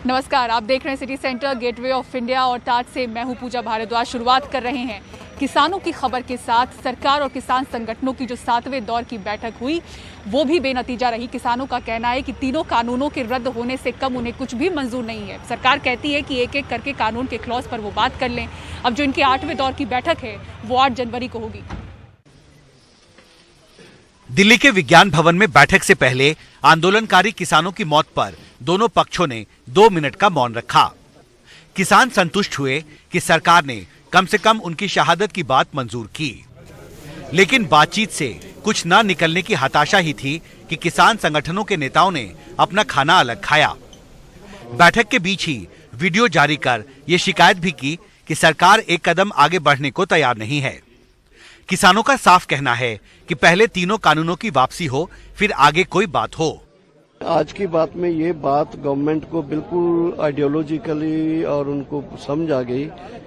नमस्कार, आप देख रहे हैं city centre gateway of India और ताज से मैं हूं पूजा भारद्वाज। शुरुआत कर रहे हैं किसानों की खबर के साथ। सरकार और किसान संगठनों की जो 7वें दौर की बैठक हुई वो भी बेनतीजा रही। किसानों का कहना है कि तीनों कानूनों के रद्द होने से कम उन्हें कुछ भी मंजूर नहीं है। सरकार कहती है कि एक एक करके कानून के क्लॉज पर वो बात कर लें। अब जो इनकी 8वें दौर की बैठक है वो 8 जनवरी को होगी। दिल्ली के विज्ञान भवन में बैठक से पहले आंदोलनकारी किसानों की मौत पर दोनों पक्षों ने 2 मिनट का मौन रखा। किसान संतुष्ट हुए कि सरकार ने कम से कम उनकी शहादत की बात मंजूर की, लेकिन बातचीत से कुछ न निकलने की हताशा ही थी कि किसान संगठनों के नेताओं ने अपना खाना अलग खाया। बैठक के बीच ही वीडियो जारी कर ये शिकायत भी की कि सरकार एक कदम आगे बढ़ने को तैयार नहीं है। किसानों का साफ कहना है कि पहले तीनों कानूनों की वापसी हो, फिर आगे कोई बात हो। आज की बात में ये बात गवर्नमेंट को बिल्कुल आइडियोलॉजिकली और उनको समझ आ गई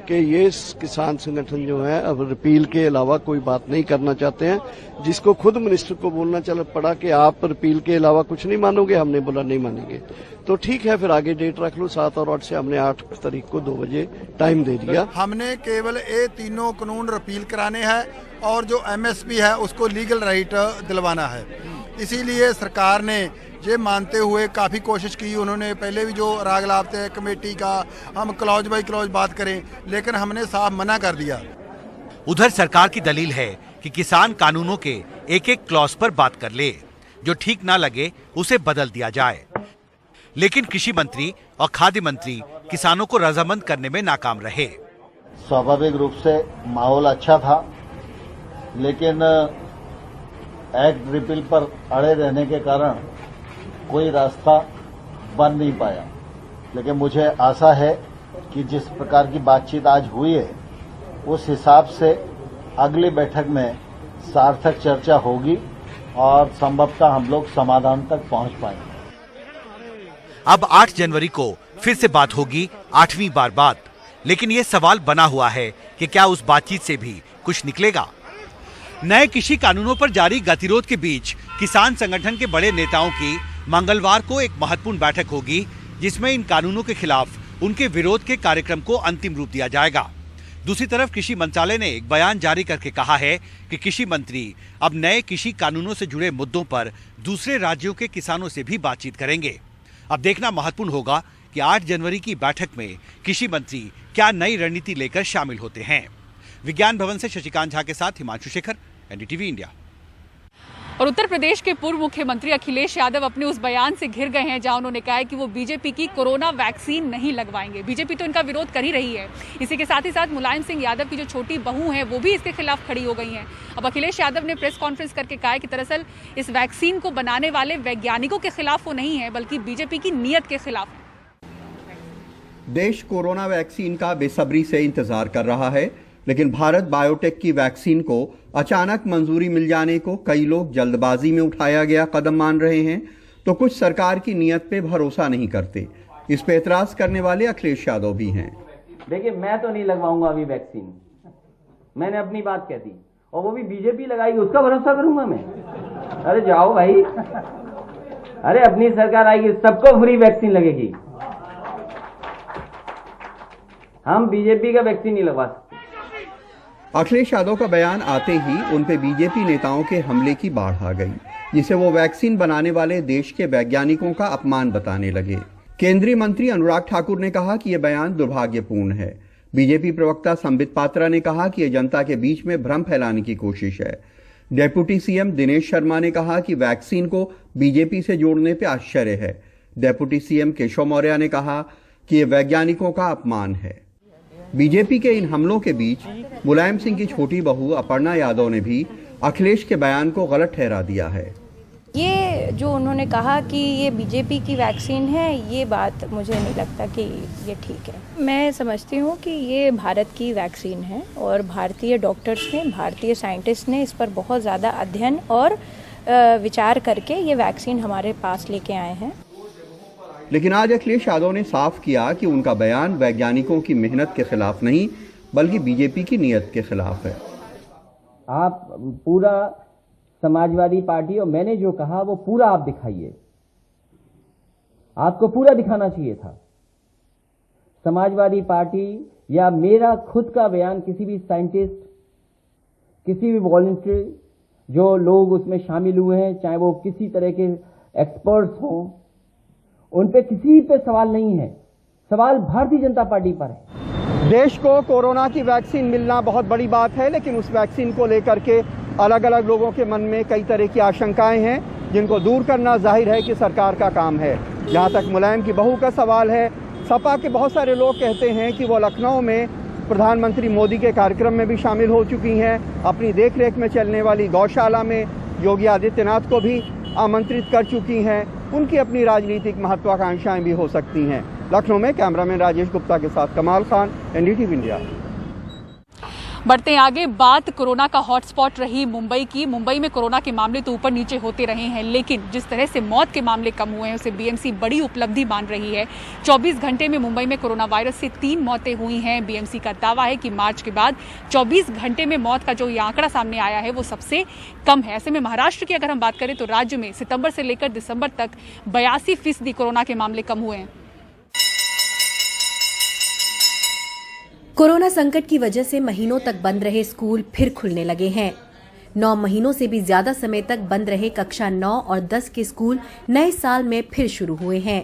कि ये किसान संगठन जो है अब रिपील के अलावा कोई बात नहीं करना चाहते हैं, जिसको खुद मिनिस्टर को बोलना चल पड़ा कि आप रिपील के अलावा कुछ नहीं मानोगे। हमने बोला नहीं मानेंगे, तो ठीक है फिर आगे डेट रख लो 7 और 8 से। हमने 8 तारीख को 2 बजे टाइम दे दिया। हमने केवल ये तीनों कानून रिपील कराने हैं और जो एमएसपी है उसको लीगल राइट दिलवाना है। इसीलिए सरकार ने ये मानते हुए काफ़ी कोशिश की। उन्होंने पहले भी जो राग लाते हैं कमेटी का, हम क्लॉज बाई क्लॉज बात करें, लेकिन हमने साफ मना कर दिया। उधर सरकार की दलील है कि किसान कानूनों के एक एक क्लॉज पर बात कर ले, जो ठीक ना लगे उसे बदल दिया जाए। लेकिन कृषि मंत्री और खाद्य मंत्री किसानों को रजामंद करने में नाकाम रहे। स्वाभाविक रूप से माहौल अच्छा था, लेकिन एक्ट रिपील पर अड़े रहने के कारण कोई रास्ता बन नहीं पाया। लेकिन मुझे आशा है कि जिस प्रकार की बातचीत आज हुई है उस हिसाब से अगली बैठक में सार्थक चर्चा होगी और संभवतः हम लोग समाधान तक पहुंच पाएंगे। अब 8 जनवरी को फिर से बात होगी, 8वीं बार बात। लेकिन ये सवाल बना हुआ है कि क्या उस बातचीत से भी कुछ निकलेगा। नए कृषि कानूनों पर जारी गतिरोध के बीच किसान संगठन के बड़े नेताओं की मंगलवार को एक महत्वपूर्ण बैठक होगी, जिसमें इन कानूनों के खिलाफ उनके विरोध के कार्यक्रम को अंतिम रूप दिया जाएगा। दूसरी तरफ कृषि मंत्रालय ने एक बयान जारी करके कहा है कि कृषि मंत्री अब नए कृषि कानूनों से जुड़े मुद्दों पर दूसरे राज्यों के किसानों से भी बातचीत करेंगे। अब देखना महत्वपूर्ण होगा कि 8 जनवरी की बैठक में कृषि मंत्री क्या नई रणनीति लेकर शामिल होते हैं। विज्ञान भवन से शशिकांत झा के साथ हिमांशु शेखर, एनडीटीवी इंडिया। और उत्तर प्रदेश के पूर्व मुख्यमंत्री अखिलेश यादव अपने उस बयान से घिर गए हैं जहां उन्होंने कहा है कि वो बीजेपी की कोरोना वैक्सीन नहीं लगवाएंगे। बीजेपी तो इनका विरोध कर ही रही है। इसी के साथ ही साथ मुलायम सिंह यादव की जो छोटी बहू है वो भी इसके खिलाफ खड़ी हो गई हैं। अब अखिलेश यादव ने प्रेस कॉन्फ्रेंस करके कहा है कि दरअसल इस वैक्सीन को बनाने वाले वैज्ञानिकों के खिलाफ वो नहीं है, बल्कि बीजेपी की नीयत के खिलाफ। देश कोरोना वैक्सीन का बेसब्री से इंतजार कर रहा है, लेकिन भारत बायोटेक की वैक्सीन को अचानक मंजूरी मिल जाने को कई लोग जल्दबाजी में उठाया गया कदम मान रहे हैं, तो कुछ सरकार की नीयत पे भरोसा नहीं करते। इस पे एतराज करने वाले अखिलेश यादव भी हैं। देखिए, मैं तो नहीं लगवाऊंगा अभी वैक्सीन, मैंने अपनी बात कह दी, और वो भी बीजेपी लगाएगी उसका भरोसा करूंगा मैं? अरे जाओ भाई, अरे अपनी सरकार आएगी सबको फ्री वैक्सीन लगेगी। हम बीजेपी का वैक्सीन नहीं लगवा सकते। अखिलेश यादव का बयान आते ही उन पे बीजेपी नेताओं के हमले की बाढ़ आ गई, जिसे वो वैक्सीन बनाने वाले देश के वैज्ञानिकों का अपमान बताने लगे। केंद्रीय मंत्री अनुराग ठाकुर ने कहा कि यह बयान दुर्भाग्यपूर्ण है। बीजेपी प्रवक्ता संबित पात्रा ने कहा कि यह जनता के बीच में भ्रम फैलाने की कोशिश है। डेप्यूटी सीएम दिनेश शर्मा ने कहा कि वैक्सीन को बीजेपी से जोड़ने पर आश्चर्य है। डेप्यूटी सीएम केशव मौर्य ने कहा कि यह वैज्ञानिकों का अपमान है। बीजेपी के इन हमलों के बीच मुलायम सिंह की छोटी बहू अपर्णा यादव ने भी अखिलेश के बयान को गलत ठहरा दिया है। ये जो उन्होंने कहा कि ये बीजेपी की वैक्सीन है, ये बात मुझे नहीं लगता कि ये ठीक है। मैं समझती हूँ कि ये भारत की वैक्सीन है और भारतीय डॉक्टर्स ने, भारतीय साइंटिस्ट ने इस पर बहुत ज़्यादा अध्ययन और विचार करके ये वैक्सीन हमारे पास लेके आए हैं। लेकिन आज अखिलेश यादव ने साफ किया कि उनका बयान वैज्ञानिकों की मेहनत के खिलाफ नहीं, बल्कि बीजेपी की नीयत के खिलाफ है। आप पूरा समाजवादी पार्टी और मैंने जो कहा वो पूरा आप दिखाइए, आपको पूरा दिखाना चाहिए था। समाजवादी पार्टी या मेरा खुद का बयान किसी भी साइंटिस्ट, किसी भी वॉलंटियर जो लोग उसमें शामिल हुए हैं, चाहे वो किसी तरह के एक्सपर्ट्स हों, उन पे किसी पे सवाल नहीं है। सवाल भारतीय जनता पार्टी पर है। देश को कोरोना की वैक्सीन मिलना बहुत बड़ी बात है, लेकिन उस वैक्सीन को लेकर के अलग अलग लोगों के मन में कई तरह की आशंकाएं हैं, जिनको दूर करना जाहिर है कि सरकार का काम है। जहां तक मुलायम की बहू का सवाल है, सपा के बहुत सारे लोग कहते हैं कि वो लखनऊ में प्रधानमंत्री मोदी के कार्यक्रम में भी शामिल हो चुकी हैं। अपनी देखरेख में चलने वाली गौशाला में योगी आदित्यनाथ को भी आमंत्रित कर चुकी हैं। उनकी अपनी राजनीतिक महत्वाकांक्षाएं भी हो सकती हैं। लखनऊ में कैमरामैन राजेश गुप्ता के साथ कमाल खान, एनडीटीवी इंडिया। बढ़ते हैं आगे। बात कोरोना का हॉटस्पॉट रही मुंबई की। मुंबई में कोरोना के मामले तो ऊपर नीचे होते रहे हैं, लेकिन जिस तरह से मौत के मामले कम हुए हैं उसे बीएमसी बड़ी उपलब्धि मान रही है। 24 घंटे में मुंबई में कोरोना वायरस से 3 मौतें हुई हैं। बीएमसी का दावा है कि मार्च के बाद 24 घंटे में मौत का जो ये आंकड़ा सामने आया है वो सबसे कम है। ऐसे में महाराष्ट्र की अगर हम बात करें तो राज्य में सितंबर से लेकर दिसंबर तक 82% कोरोना के मामले कम हुए हैं। कोरोना संकट की वजह से महीनों तक बंद रहे स्कूल फिर खुलने लगे हैं। 9 महीनों से भी ज्यादा समय तक बंद रहे कक्षा 9 और 10 के स्कूल नए साल में फिर शुरू हुए हैं।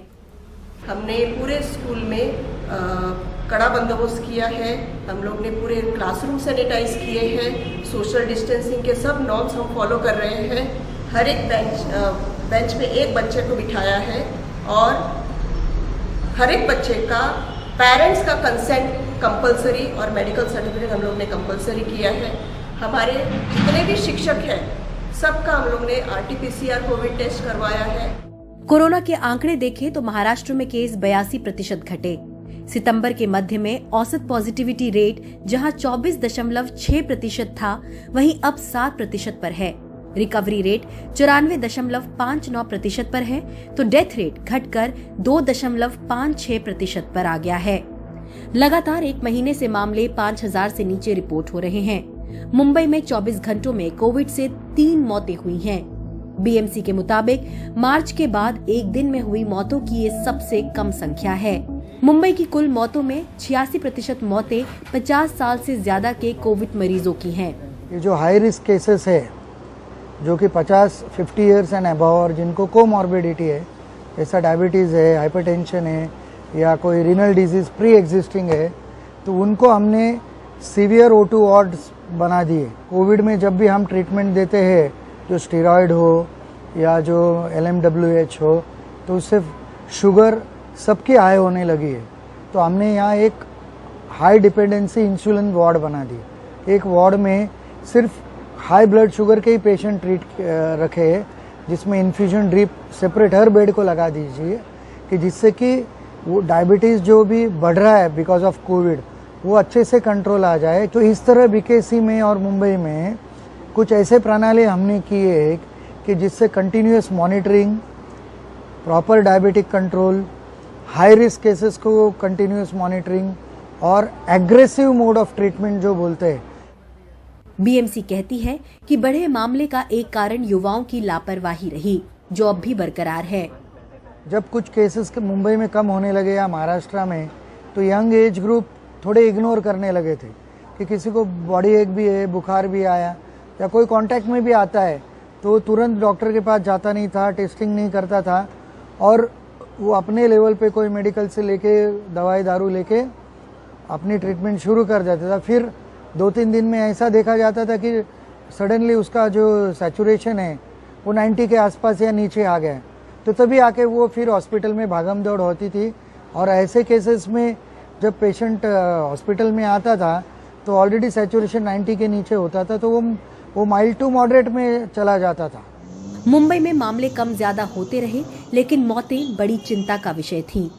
हमने पूरे स्कूल में कड़ा बंदोबस्त किया है। हम लोग ने पूरे क्लासरूम सैनिटाइज किए हैं। सोशल डिस्टेंसिंग के सब नॉर्म्स हम फॉलो कर रहे हैं। हर एक बेंच पे एक बच्चे को बिठाया है और हर एक बच्चे का पेरेंट्स का कंसेंट कंपलसरी और मेडिकल सर्टिफिकेट हम लोग ने कंपलसरी किया है। हमारे जितने भी शिक्षक हैं सबका हम लोग ने RT-PCR कोविड टेस्ट करवाया है। कोरोना के आंकड़े देखें तो महाराष्ट्र में केस 82% घटे। सितंबर के मध्य में औसत पॉजिटिविटी रेट जहां 24.6% था, वहीं अब 7% पर है। रिकवरी रेट 94.59% पर है, तो डेथ रेट घटकर 2.56% पर आ गया है। लगातार 1 महीने से मामले 5000 से नीचे रिपोर्ट हो रहे हैं। मुंबई में 24 घंटों में कोविड से 3 मौतें हुई हैं। बीएमसी के मुताबिक मार्च के बाद एक दिन में हुई मौतों की ये सबसे कम संख्या है। मुंबई की कुल मौतों में 86% मौतें 50 साल से ज्यादा के कोविड मरीजों की हैं। ये जो हाई रिस्क केसेस है, जो कि 50 ईयर्स एंड अबव और जिनको कोमॉर्बिडिटी है, जैसा डायबिटीज़ है, हाइपरटेंशन है या कोई रीनल डिजीज प्री एग्जिस्टिंग है, तो उनको हमने सीवियर O2 वार्ड्स बना दिए। कोविड में जब भी हम ट्रीटमेंट देते हैं, जो स्टेरॉयड हो या जो LMWH हो, तो उससे शुगर सबकी हाई होने लगी है। तो हमने यहाँ एक हाई डिपेंडेंसी इंसुलिन वार्ड बना दी। एक वार्ड में सिर्फ हाई ब्लड शुगर के ही पेशेंट ट्रीट रखे हैं, जिसमें इन्फ्यूजन ड्रिप सेपरेट हर बेड को लगा दीजिए, कि जिससे कि वो डायबिटीज़ जो भी बढ़ रहा है बिकॉज ऑफ कोविड, वो अच्छे से कंट्रोल आ जाए। तो इस तरह BKC में और मुंबई में कुछ ऐसे प्रणाली हमने किए है कि जिससे continuous monitoring, proper diabetic control, high risk cases को कंटिन्यूअस मॉनिटरिंग और एग्रेसिव मोड ऑफ ट्रीटमेंट जो बोलते हैं। बीएमसी कहती है कि बढ़े मामले का एक कारण युवाओं की लापरवाही रही, जो अब भी बरकरार है। जब कुछ केसेस मुंबई में कम होने लगे या महाराष्ट्र में, तो यंग एज ग्रुप थोड़े इग्नोर करने लगे थे कि किसी को बॉडी एक भी है, बुखार भी आया या कोई कांटेक्ट में भी आता है तो तुरंत डॉक्टर के पास जाता नहीं था, टेस्टिंग नहीं करता था और वो अपने लेवल पे कोई मेडिकल से लेके दवाई दारू लेके अपनी ट्रीटमेंट शुरू कर देता था। फिर 2-3 दिन में ऐसा देखा जाता था कि सडनली उसका जो सैचुरेशन है वो 90 के आसपास या नीचे आ गया, तो तभी आके वो फिर हॉस्पिटल में भागम दौड़ होती थी। और ऐसे केसेस में जब पेशेंट हॉस्पिटल में आता था तो ऑलरेडी सैचुरेशन 90 के नीचे होता था, तो वो माइल्ड टू मॉडरेट में चला जाता था। मुंबई में मामले कम ज्यादा होते रहे, लेकिन मौतें बड़ी चिंता का विषय थी।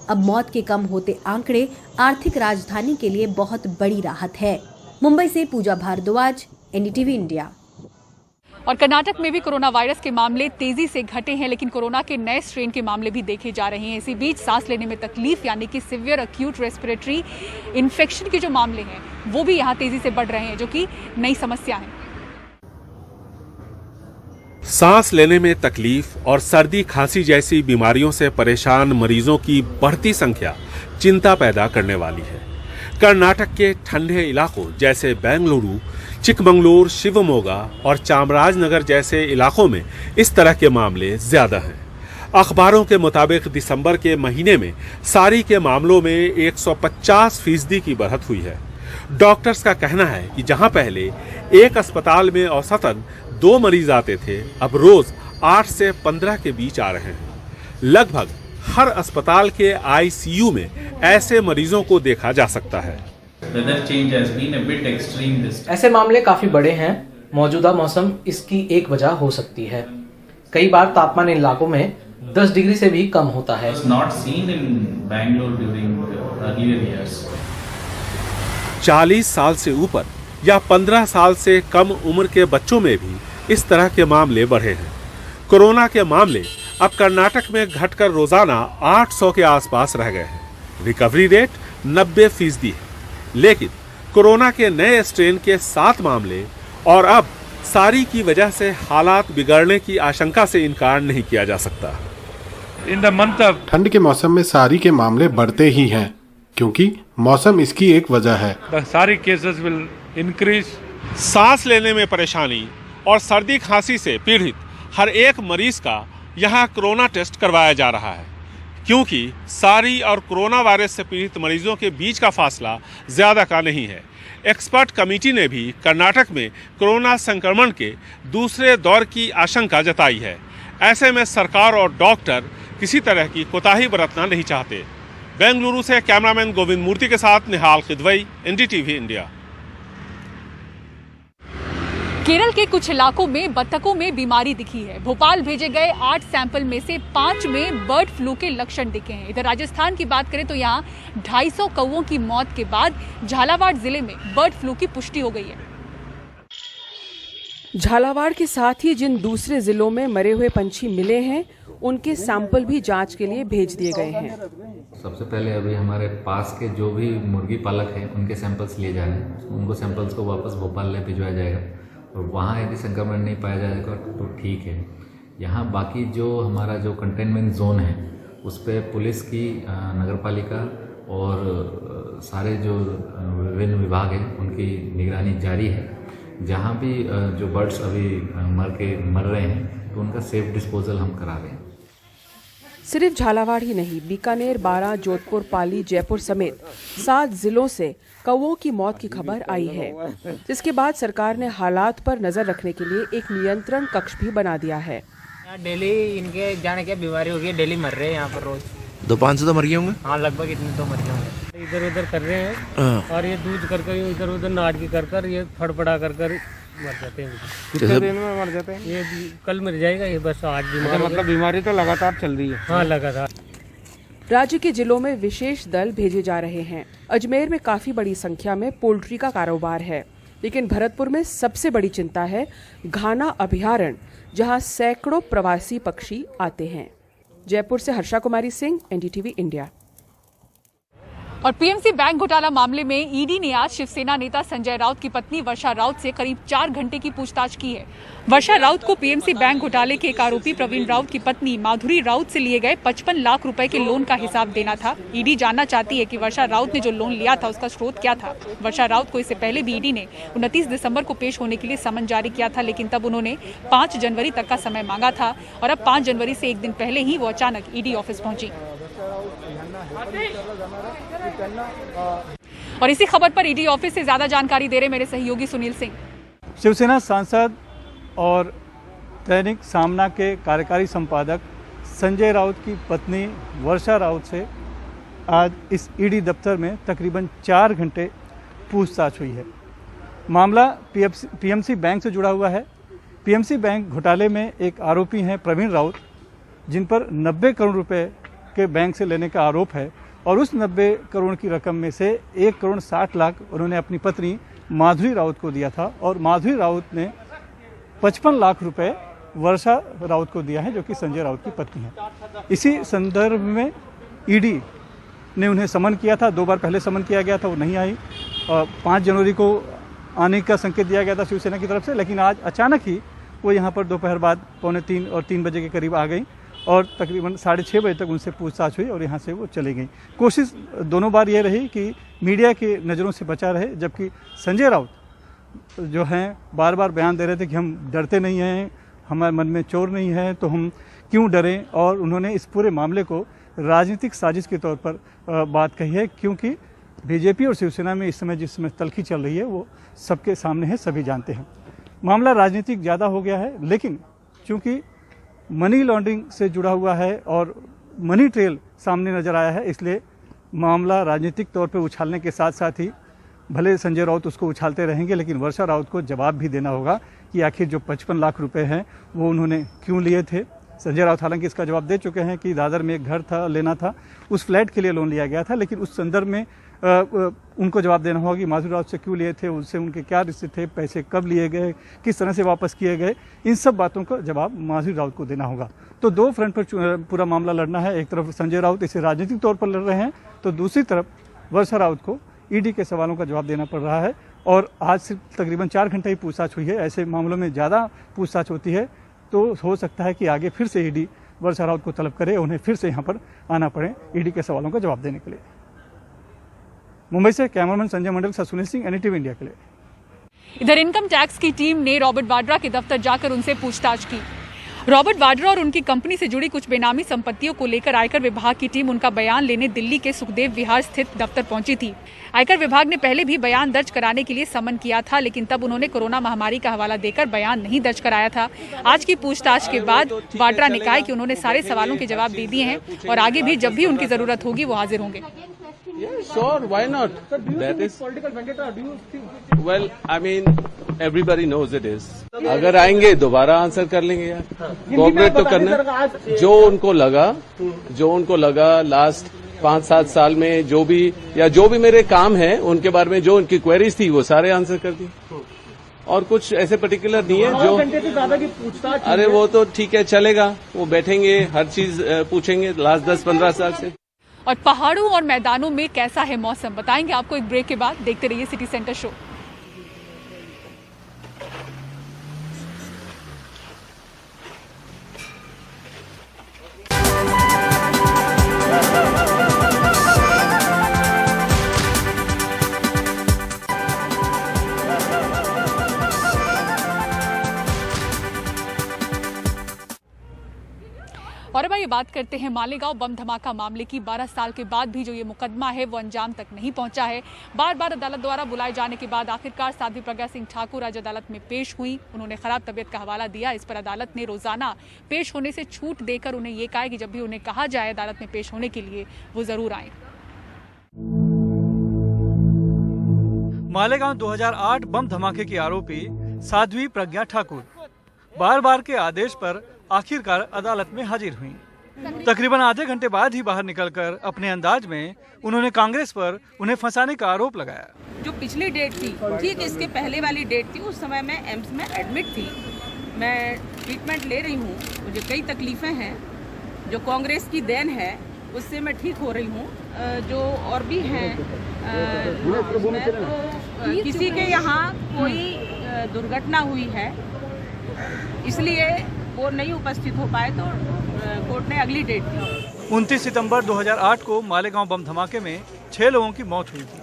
अब मौत के कम होते आंकड़े आर्थिक राजधानी के लिए बहुत बड़ी राहत है। मुंबई से पूजा भारद्वाज, एनडीटीवी इंडिया। और कर्नाटक में भी कोरोना वायरस के मामले तेजी से घटे हैं, लेकिन कोरोना के नए स्ट्रेन के मामले भी देखे जा रहे हैं। इसी बीच सांस लेने में तकलीफ यानी कि सिवियर एक्यूट रेस्पिरेटरी इन्फेक्शन के जो मामले हैं वो भी यहाँ तेजी से बढ़ रहे हैं, जो कि नई समस्या है। सांस लेने में तकलीफ और सर्दी खांसी जैसी बीमारियों से परेशान मरीजों की बढ़ती संख्या चिंता पैदा करने वाली है। कर्नाटक के ठंडे इलाकों जैसे बेंगलुरु, चिकमंगलूर, शिवमोगा और चामराजनगर जैसे इलाकों में इस तरह के मामले ज्यादा हैं। अखबारों के मुताबिक दिसंबर के महीने में सारी के मामलों में 150% की बढ़त हुई है। डॉक्टर्स का कहना है कि जहां पहले एक अस्पताल में औसतन 2 मरीज आते थे, अब रोज 8 से 15 के बीच आ रहे हैं। लगभग हर अस्पताल के आईसीयू में ऐसे मरीजों को देखा जा सकता है। ऐसे मामले काफी बड़े हैं। मौजूदा मौसम इसकी एक वजह हो सकती है। कई बार तापमान इन इलाकों में 10 डिग्री से भी कम होता है। 40 साल से ऊपर या 15 साल से कम उम्र के बच्चों में भी इस तरह के मामले बढ़े हैं। कोरोना के मामले अब कर्नाटक में घटकर रोजाना 800 के आसपास रह गए हैं। रिकवरी रेट 90% है, लेकिन कोरोना के नए स्ट्रेन के 7 मामले और अब सारी की वजह से हालात बिगड़ने की आशंका से इनकार नहीं किया जा सकता। ठंड के मौसम में सारी के मामले बढ़ते ही हैं, क्योंकि मौसम इसकी एक वजह है। सारी केसेस विल इंक्रीज। सांस लेने में परेशानी और सर्दी खांसी से पीड़ित हर एक मरीज का यहाँ कोरोना टेस्ट करवाया जा रहा है, क्योंकि सारी और कोरोना वायरस से पीड़ित मरीजों के बीच का फासला ज़्यादा का नहीं है। एक्सपर्ट कमेटी ने भी कर्नाटक में कोरोना संक्रमण के दूसरे दौर की आशंका जताई है। ऐसे में सरकार और डॉक्टर किसी तरह की कोताही बरतना नहीं चाहते। बेंगलुरु से कैमरामैन गोविंद मूर्ति के साथ निहाल खिदवई, एनडीटीवी इंडिया। केरल के कुछ इलाकों में बत्तखों में बीमारी दिखी है। भोपाल भेजे गए 8 सैंपल में से 5 में बर्ड फ्लू के लक्षण दिखे हैं। इधर राजस्थान की बात करें तो यहाँ 250 कौवों की मौत के बाद झालावाड़ जिले में बर्ड फ्लू की पुष्टि हो गई है। झालावाड़ के साथ ही जिन दूसरे जिलों में मरे हुए पंछी मिले हैं, उनके सैंपल भी जांच के लिए भेज दिए गए हैं। सबसे पहले अभी हमारे पास के जो भी मुर्गी पालक हैं, उनके सैंपल्स लिए जा रहे हैं। उनको सैंपल्स को वापस भोपाल ले भिजवाया जाएगा और वहाँ यदि संक्रमण नहीं पाया जाएगा तो ठीक है। यहाँ बाकी जो हमारा जो कंटेनमेंट जोन है, उस पर पुलिस की, नगरपालिका और सारे जो विभिन्न विभाग हैं, उनकी निगरानी जारी है। जहाँ भी जो बर्ड्स अभी मर रहे हैं, तो उनका सेफ डिस्पोजल हम करा रहे हैं। सिर्फ झालावाड़ ही नहीं, बीकानेर, बारां, जोधपुर, पाली, जयपुर समेत 7 जिलों से कौवों की मौत की खबर आई है, जिसके बाद सरकार ने हालात पर नजर रखने के लिए एक नियंत्रण कक्ष भी बना दिया है। डेली इनके जाने क्या बीमारी हो गई, डेली मर रहे हैं यहाँ पर रोज। 200-500 तो मर गए होंगे। हाँ, लगभग इतने तो मर गए होंगे। इधर उधर कर रहे हैं और ये दूध कर इधर उधर नाटकी कर ये फड़फड़ा कर मर जाते हैं। कितने दिन में मर जाते हैं? ये कल मर जाएगा ये, बस आज बीमारी। मतलब बीमारी तो लगातार चल रही है। हाँ, लगातार। राज्य के जिलों में विशेष दल भेजे जा रहे हैं। अजमेर में काफी बड़ी संख्या में पोल्ट्री का कारोबार है, लेकिन भरतपुर में सबसे बड़ी चिंता है घाना अभयारण्य, जहां सैकड़ों प्रवासी पक्षी आते हैं। जयपुर से हर्षा कुमारी सिंह, एनडीटीवी इंडिया। और पीएमसी बैंक घोटाला मामले में ईडी ने आज शिवसेना नेता संजय राउत की पत्नी वर्षा राउत से करीब 4 घंटे की पूछताछ की है। वर्षा राउत को पीएमसी बैंक घोटाले के एक आरोपी प्रवीण राउत की पत्नी माधुरी राउत से लिए गए 55 लाख रुपए के लोन का हिसाब देना था। ईडी जानना चाहती है कि वर्षा राउत ने जो लोन लिया था उसका स्रोत क्या था। वर्षा राउत को इससे पहले भी ईडी ने 29 दिसंबर को पेश होने के लिए समन जारी किया था, लेकिन तब उन्होंने 5 जनवरी तक का समय मांगा था और अब 5 जनवरी से एक दिन पहले ही वो अचानक ईडी ऑफिस पहुंची। और इसी खबर पर ईडी ऑफिस से ज्यादा जानकारी दे रहे मेरे सहयोगी सुनील सिंह। शिवसेना सांसद और दैनिक सामना के कार्यकारी संपादक संजय राउत की पत्नी वर्षा राउत से आज इस ईडी दफ्तर में तकरीबन 4 घंटे पूछताछ हुई है। मामला पीएमसी बैंक से जुड़ा हुआ है। पीएमसी बैंक घोटाले में एक आरोपी हैं प्रवीण राउत, जिन पर 90 करोड़ रुपए के बैंक से लेने का आरोप है और उस 90 करोड़ की रकम में से 1 करोड़ 60 लाख उन्होंने अपनी पत्नी माधुरी राउत को दिया था और माधुरी राउत ने 55 लाख रुपए वर्षा राउत को दिया है, जो कि संजय राउत की पत्नी है। इसी संदर्भ में ईडी ने उन्हें समन किया था। 2 बार पहले समन किया गया था, वो नहीं आई। 5 जनवरी को आने का संकेत दिया गया था शिवसेना की तरफ से, लेकिन आज अचानक ही वो यहाँ पर दोपहर बाद 2:45 और 3 बजे के करीब आ गई और तकरीबन 6:30 बजे तक उनसे पूछताछ हुई और यहाँ से वो चली गई। कोशिश दोनों बार ये रही कि मीडिया की नज़रों से बचा रहे, जबकि संजय राउत जो हैं बार बार बयान दे रहे थे कि हम डरते नहीं हैं, हमारे मन में चोर नहीं है, तो हम क्यों डरें। और उन्होंने इस पूरे मामले को राजनीतिक साजिश के तौर पर बात कही है, क्योंकि बीजेपी और शिवसेना में इस समय जिस समय तल्खी चल रही है वो सबके सामने है, सभी जानते हैं। मामला राजनीतिक ज़्यादा हो गया है, लेकिन चूंकि मनी लॉन्ड्रिंग से जुड़ा हुआ है और मनी ट्रेल सामने नजर आया है, इसलिए मामला राजनीतिक तौर पर उछालने के साथ साथ ही भले संजय राउत उसको उछालते रहेंगे, लेकिन वर्षा राउत को जवाब भी देना होगा कि आखिर जो 55 लाख रुपए हैं वो उन्होंने क्यों लिए थे। संजय राउत हालांकि इसका जवाब दे चुके हैं कि दादर में एक घर था, लेना था, उस फ्लैट के लिए लोन लिया गया था, लेकिन उस संदर्भ में उनको जवाब देना होगा कि माधुरी राउत से क्यों लिए थे, उनसे उनके क्या रिश्ते थे, पैसे कब लिए गए, किस तरह से वापस किए गए, इन सब बातों का जवाब माधुरी राउत को देना होगा। तो दो फ्रंट पर पूरा मामला लड़ना है। एक तरफ संजय राउत इसे राजनीतिक तौर पर लड़ रहे हैं, तो दूसरी तरफ वर्षा राउत को ईडी के सवालों का जवाब देना पड़ रहा है। और आज सिर्फ तकरीबन 4 घंटे ही पूछताछ हुई है। ऐसे मामलों में ज़्यादा पूछताछ होती है तो हो सकता है कि आगे फिर से ईडी वर्षा राउत को तलब करे, उन्हें फिर से यहाँ पर आना पड़े ईडी के सवालों का जवाब देने के लिए। मुंबई से कैमरामैन संजय मंडल, सुनील सिंह, एनडीटीवी इंडिया के लिए। इधर इनकम टैक्स की टीम ने रॉबर्ट वाड्रा के दफ्तर जाकर उनसे पूछताछ की। रॉबर्ट वाड्रा और उनकी कंपनी से जुड़ी कुछ बेनामी संपत्तियों को लेकर आयकर विभाग की टीम उनका बयान लेने दिल्ली के सुखदेव विहार स्थित दफ्तर पहुंची थी। आयकर विभाग ने पहले भी बयान दर्ज कराने के लिए समन किया था, लेकिन तब उन्होंने कोरोना महामारी का हवाला देकर बयान नहीं दर्ज कराया था। आज की पूछताछ के बाद वाड्रा ने कहा कि उन्होंने सारे सवालों के जवाब दे दिए हैं और आगे भी जब भी उनकी जरूरत होगी वो हाजिर होंगे। Yeah, sure, why not? Sir, do you think it's political vendetta? Do you think? Well, I mean, everybody knows it is. अगर आएंगे दोबारा आंसर कर लेंगे यार। कोऑपरेट तो करना, जो उनको लगा लास्ट 5-7 साल में जो भी मेरे काम है उनके बारे में जो उनकी क्वेरीज थी वो सारे आंसर कर दी। और कुछ ऐसे पर्टिकुलर नहीं है जो घंटे से ज्यादा की पूछताछ। अरे वो तो ठीक है, चलेगा, वो बैठेंगे, हर चीज पूछेंगे लास्ट 10-15 साल से। और पहाड़ों और मैदानों में कैसा है मौसम, बताएंगे आपको एक ब्रेक के बाद। देखते रहिए सिटी सेंटर शो। और अब ये बात करते हैं मालेगांव बम धमाका मामले की। 12 साल के बाद भी जो ये मुकदमा है वो अंजाम तक नहीं पहुंचा है। बार बार अदालत द्वारा बुलाए जाने के बाद आखिरकार साध्वी प्रज्ञा सिंह ठाकुर आज अदालत में पेश हुई। उन्होंने खराब तबीयत का हवाला दिया। इस पर अदालत ने रोजाना पेश होने से छूट देकर उन्हें ये कहा कि जब भी उन्हें कहा जाए अदालत में पेश होने के लिए वो जरूर आए। मालेगांव 2008 बम धमाके की आरोपी साध्वी प्रज्ञा ठाकुर बार बार के आदेश पर आखिरकार अदालत में हाजिर हुई। तकरीबन आधे घंटे बाद ही बाहर निकलकर अपने अंदाज में उन्होंने कांग्रेस पर उन्हें फंसाने का आरोप लगाया। जो पिछली डेट थी, ठीक इसके पहले वाली डेट थी, उस समय मैं एम्स में एडमिट थी। मैं ट्रीटमेंट ले रही हूँ, मुझे कई तकलीफें हैं, जो कांग्रेस की देन है उससे मैं ठीक हो रही हूँ। जो और भी हैं तो किसी के यहाँ कोई दुर्घटना हुई है इसलिए वो नहीं उपस्थित हो पाए, तो कोर्ट ने अगली डेट दी। 29 सितंबर 2008 को मालेगांव बम धमाके में 6 लोगों की मौत हुई थी।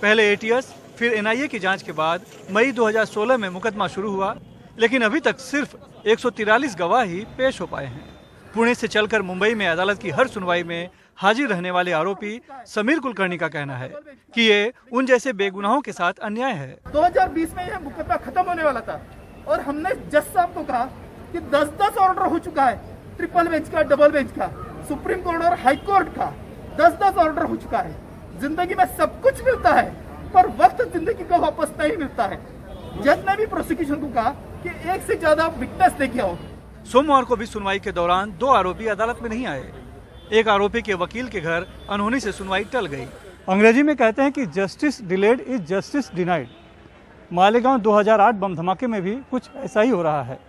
पहले एटीएस फिर एनआईए की जांच के बाद मई 2016 में मुकदमा शुरू हुआ, लेकिन अभी तक सिर्फ 143 गवाह ही पेश हो पाए हैं। पुणे से चलकर मुंबई में अदालत की हर सुनवाई में हाजिर रहने वाले आरोपी समीर कुलकर्णी का कहना है कि ये उन जैसे बेगुनाहों के साथ अन्याय है। 2020 में यह मुकदमा खत्म होने वाला था और हमने जज साहब को कहा कि 10-10 ऑर्डर हो चुका है, ट्रिपल बेंच का, डबल बेंच का, सुप्रीम कोर्ट और हाई कोर्ट का 10-10 ऑर्डर हो चुका है। जिंदगी में सब कुछ मिलता है पर वक्त जिंदगी का वापस नहीं मिलता है। जज ने भी प्रोसिक्यूशन को कहा कि एक से ज्यादा विटनेस लेके आओ। सोमवार को भी सुनवाई के दौरान 2 आरोपी अदालत में नहीं आए। एक आरोपी के वकील के घर अनहोनी से सुनवाई टल गई। अंग्रेजी में कहते हैं कि justice delayed is justice denied. Malegaon 2008 बम धमाके में भी कुछ ऐसा ही हो रहा है।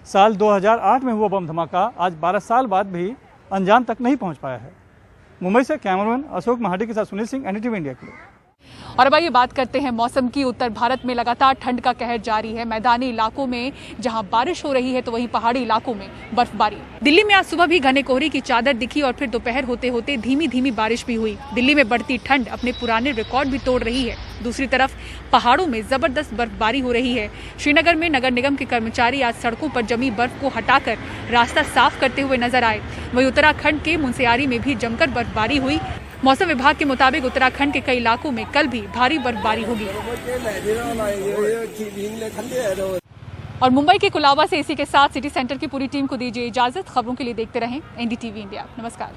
साल 2008 में हुआ बम धमाका आज 12 साल बाद भी अंजाम तक नहीं पहुंच पाया है। मुंबई से कैमरामैन अशोक महाडी के साथ सुनील सिंह, एनडीटीवी इंडिया के लिए। और अब आइए बात करते हैं मौसम की। उत्तर भारत में लगातार ठंड का कहर जारी है। मैदानी इलाकों में जहां बारिश हो रही है तो वहीं पहाड़ी इलाकों में बर्फबारी। दिल्ली में आज सुबह भी घने कोहरे की चादर दिखी और फिर दोपहर होते होते धीमी धीमी बारिश भी हुई। दिल्ली में बढ़ती ठंड अपने पुराने रिकॉर्ड भी तोड़ रही है। दूसरी तरफ पहाड़ों में जबरदस्त बर्फबारी हो रही है। श्रीनगर में नगर निगम के कर्मचारी आज सड़कों पर जमी बर्फ को हटाकर रास्ता साफ करते हुए नजर आए। वहीं उत्तराखंड के मुनस्यारी में भी जमकर बर्फबारी हुई। मौसम विभाग के मुताबिक उत्तराखंड के कई इलाकों में कल भी भारी बर्फबारी होगी। और मुंबई के कुलाबा से इसी के साथ सिटी सेंटर की पूरी टीम को दीजिए इजाजत। खबरों के लिए देखते रहें एनडीटीवी इंडिया। नमस्कार।